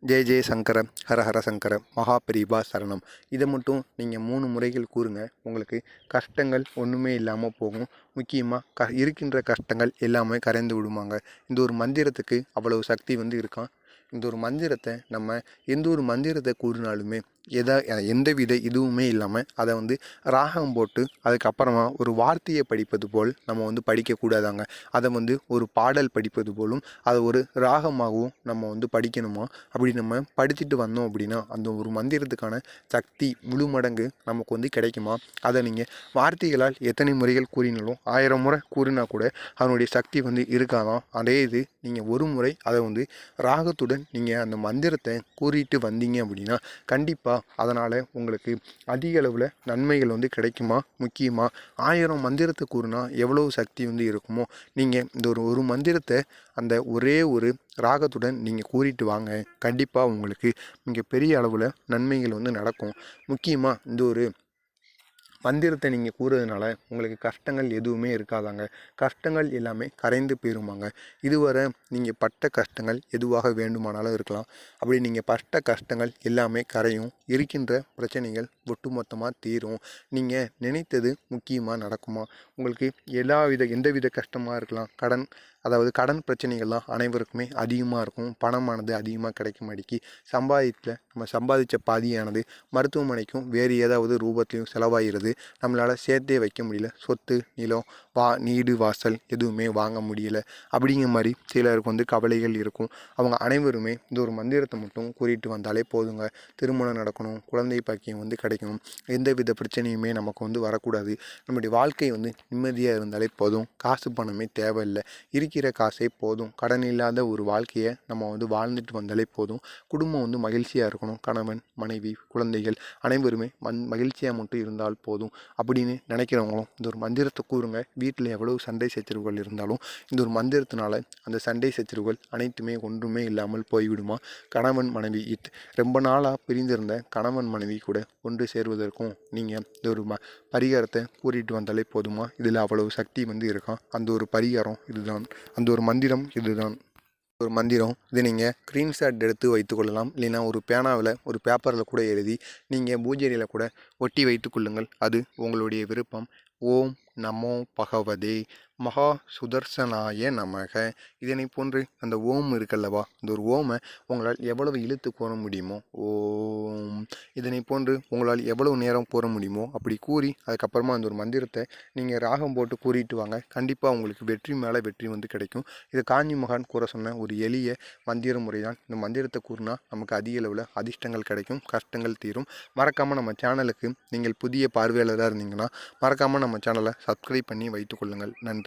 ஜெய ஜெய சங்கர ஹர ஹர சங்கர மகாபெரிவா சரணம். இதை மட்டும் நீங்கள் 3 முறைகள் கூறுங்க. உங்களுக்கு கஷ்டங்கள் ஒன்றுமே இல்லாமல் போகும். முக்கியமாக இருக்கின்ற கஷ்டங்கள் எல்லாமே கரைந்து விடுமாங்க. இந்த ஒரு மந்திரத்துக்கு அவ்வளவு சக்தி இருக்கான். இந்த ஒரு மந்திரத்தை நம்ம எந்த ஒரு மந்திரத்தை கூறினாலுமே எந்தவித இதுவுமே இல்லாமல் அதை ராகம் போட்டு அதுக்கப்புறமா ஒரு வார்த்தையை படிப்பது போல் நம்ம படிக்கக்கூடாதாங்க. அதை ஒரு பாடல் படிப்பது போலும் அதை ஒரு ராகமாகவும் நம்ம படிக்கணுமா. அப்படி நம்ம படிச்சுட்டு வந்தோம் அப்படின்னா அந்த ஒரு மந்திரத்துக்கான சக்தி முழு மடங்கு நமக்கு கிடைக்குமா. அதை நீங்கள் வார்த்தைகளால் எத்தனை முறைகள் கூறினாலும் 1000 முறை கூறினா கூட அதனுடைய சக்தி இருக்காதான். அதே இது நீங்கள் ஒரு முறை அதை ராகத்துடன் நீங்கள் அந்த மந்திரத்தை கூறிட்டு வந்தீங்க அப்படின்னா கண்டிப்பாக அதனால் உங்களுக்கு அதிக அளவில் நன்மைகள் கிடைக்குமா. முக்கியமாக 1000 மந்திரத்தை கூறினா எவ்வளவு சக்தி இருக்குமோ நீங்கள் இந்த ஒரு மந்திரத்தை அந்த ஒரே ஒரு ராகத்துடன் நீங்கள் கூறிட்டு வாங்க. கண்டிப்பாக உங்களுக்கு மிகப்பெரிய அளவில் நன்மைகள் நடக்கும். முக்கியமாக இந்த ஒரு மந்திரத்தை நீங்கள் கூறுறதுனால உங்களுக்கு கஷ்டங்கள் எதுவுமே இருக்காதாங்க. கஷ்டங்கள் எல்லாமே கரைந்து போயிருமாங்க. இதுவரை நீங்கள் பட்ட கஷ்டங்கள் எதுவாக வேண்டுமானாலும் இருக்கலாம். அப்படி நீங்கள் பட்ட கஷ்டங்கள் எல்லாமே கரையும். இருக்கின்ற பிரச்சனைகள் ஒட்டுமொத்தமாக தீரும். நீங்கள் நினைத்தது முக்கியமாக நடக்குமா. உங்களுக்கு எந்தவித கஷ்டமாக இருக்கலாம். கடன் பிரச்சனைகள்லாம் அனைவருக்குமே அதிகமாக இருக்கும். பணமானது அதிகமாக கிடைக்க மாட்டேங்கி நம்ம சம்பாதித்த பாதியானது மருத்துவமனைக்கும் வேறு ஏதாவது ரூபத்திலையும் செலவாகிறது. நம்மளால் சேர்த்தே வைக்க முடியல. சொத்து நிலம் நீடு வாசல் எதுவுமே வாங்க முடியல. அப்படிங்கிற மாதிரி சிலருக்கு கவலைகள் இருக்கும். அவங்க அனைவருமே இந்த ஒரு மந்திரத்தை மட்டும் கூறிட்டு வந்தாலே போதுங்க. திருமணம் நடக்கணும், குழந்தை பாக்கியம் கிடைக்கணும், எந்தவித பிரச்சனையுமே நமக்கு வரக்கூடாது. நம்முடைய வாழ்க்கை நிம்மதியாக இருந்தாலே போதும். காசு பணமே தேவையில்லை. இருக்கிற காசே போதும். கடன் இல்லாத ஒரு வாழ்க்கையை நம்ம வாழ்ந்துட்டு வந்தாலே போதும். குடும்பம் மகிழ்ச்சியாக இருக்கணும். கணவன் மனைவி குழந்தைகள் அனைவருமே மகிழ்ச்சியாக மட்டும் இருந்தால் போதும் அப்படின்னு நினைக்கிறவங்களும் இந்த ஒரு மந்திரத்தை கூறுங்க. வீட்டில் எவ்வளவு சண்டை சச்சரவுகள் இருந்தாலும் இந்த ஒரு மந்திரத்தினால அந்த சண்டை சச்சரவுகள் அனைத்துமே ஒன்றுமே இல்லாமல் போய்விடுமா. கணவன் மனைவி ரொம்ப நாளாக பிரிந்திருந்த கணவன் மனைவி கூட ஒன்று சேர்வதற்கும் நீங்கள் இந்த ஒரு பரிகாரத்தை கூறிட்டு வந்தாலே போதுமா. இதில் அவ்வளவு சக்தி இருக்கான். அந்த ஒரு பரிகாரம் இதுதான். அந்த ஒரு மந்திரம் இதுதான். ஒரு மந்திரம் இதை நீங்கள் ஸ்க்ரீன்ஷாட் எடுத்து வைத்துக்கொள்ளலாம். இல்லைன்னா ஒரு பேனாவில் ஒரு பேப்பரில் கூட எழுதி நீங்கள் பூஜையில் கூட ஒட்டி வைத்துக்கொள்ளுங்கள். அது உங்களுடைய விருப்பம். ஓம் நமோ பகவதே மகா சுதர்சனாய நமக. இதனை போன்று அந்த ஓம் இருக்கல்லவா, இந்த ஒரு ஓமை உங்களால் எவ்வளவு இழுத்து கூற முடியுமோ ஓம் இதனை போன்று உங்களால் எவ்வளவு நேரம் கூற முடியுமோ அப்படி கூறி அதுக்கப்புறமா அந்த ஒரு மந்திரத்தை நீங்கள் ராகம் போட்டு கூறிட்டு வாங்க. கண்டிப்பாக உங்களுக்கு வெற்றி மேலே வெற்றி கிடைக்கும். இது காஞ்சி மகான் கூற சொன்ன ஒரு எளிய மந்திர முறை தான். இந்த மந்திரத்தை கூறினா நமக்கு அதிக அளவில் அதிர்ஷ்டங்கள் கிடைக்கும், கஷ்டங்கள் தீரும். மறக்காமல் நம்ம சேனலுக்கு நீங்கள் புதிய பார்வையாளராக இருந்தீங்கன்னா மறக்காமல் நம்ம சேனலை சப்ஸ்கிரைப் பண்ணி வைத்துக்கொள்ளுங்கள். நன்றி.